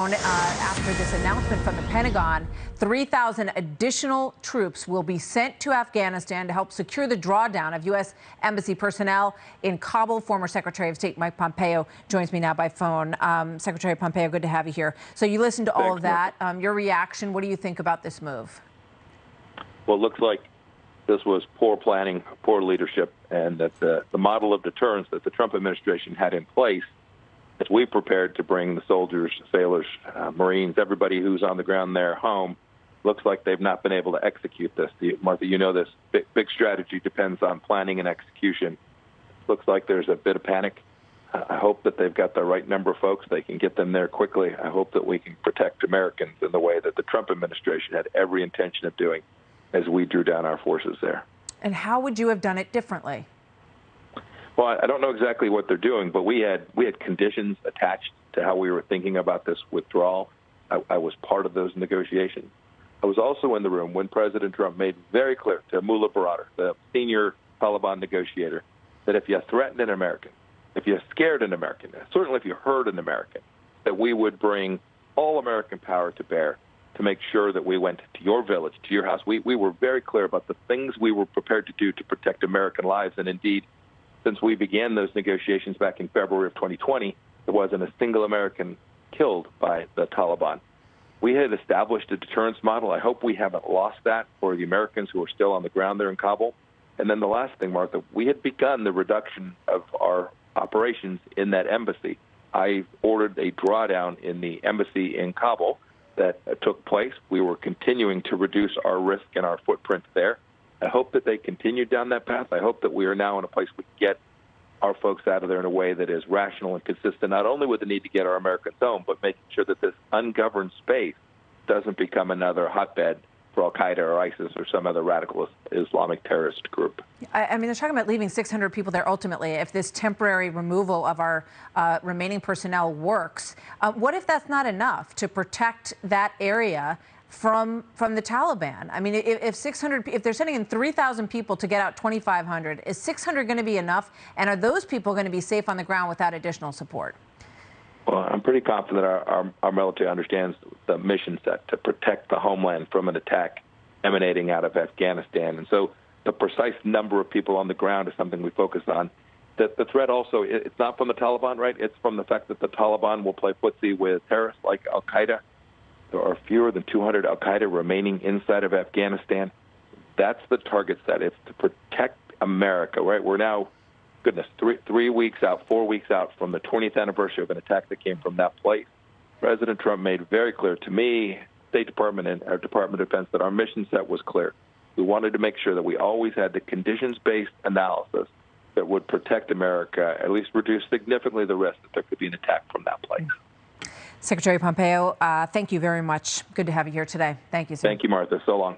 After this announcement from the Pentagon, 3,000 additional troops will be sent to Afghanistan to help secure the drawdown of U.S. Embassy personnel in Kabul. Former Secretary of State Mike Pompeo joins me now by phone. Secretary Pompeo, good to have you here. So you listened to all of that. Your reaction, what do you think about this move? Well, it looks like this was poor planning, poor leadership, and that the model of deterrence that the Trump administration had in place as we prepared to bring the soldiers, sailors, Marines, everybody who's on the ground there home, looks like they've not been able to execute this. Martha, you know this. Big strategy depends on planning and execution. Looks like there's a bit of panic. I hope that they've got the right number of folks. They can get them there quickly. I hope that we can protect Americans in the way that the Trump administration had every intention of doing as we drew down our forces there. And how would you have done it differently? Well, I don't know exactly what they're doing, but we had conditions attached to how we were thinking about this withdrawal. I was part of those negotiations. I was also in the room when President Trump made very clear to Mullah Baradar, the senior Taliban negotiator, that if you threatened an American, if you scared an American, certainly if you hurt an American, that we would bring all American power to bear to make sure that we went to your village, to your house. We were very clear about the things we were prepared to do to protect American lives, and indeed, since we began those negotiations back in February of 2020, there wasn't a single American killed by the Taliban. We had established a deterrence model. I hope we haven't lost that for the Americans who are still on the ground there in Kabul. And then the last thing, Martha, we had begun the reduction of our operations in that embassy. I ordered a drawdown in the embassy in Kabul that took place. We were continuing to reduce our risk and our footprint there. I hope that they continue down that path. I hope that we are now in a place we can get our folks out of there in a way that is rational and consistent, not only with the need to get our Americans home, but making sure that this ungoverned space doesn't become another hotbed for Al-Qaeda or ISIS or some other radical Islamic terrorist group. I mean, they're talking about leaving 600 people there ultimately if this temporary removal of our remaining personnel works. What if that's not enough to protect that area from the Taliban? I mean, if they're sending in 3,000 people to get out 2,500, is 600 going to be enough? And are those people going to be safe on the ground without additional support? Well, I'm pretty confident our military understands the mission set to protect the homeland from an attack emanating out of Afghanistan. And so the precise number of people on the ground is something we focus on. The threat also, it's not from the Taliban, right? It's from the fact that the Taliban will play footsie with terrorists like Al-Qaeda. There are fewer than 200 Al-Qaeda remaining inside of Afghanistan. That's the target set. It's to protect America, right? We're now, goodness, 4 weeks out from the 20th anniversary of an attack that came from that place. President Trump made very clear to me, State Department and our Department of Defense, that our mission set was clear. We wanted to make sure that we always had the conditions-based analysis that would protect America, at least reduce significantly the risk that there could be an attack from that place. Secretary Pompeo, thank you very much. Good to have you here today. Thank you, sir. Thank you, Martha. So long.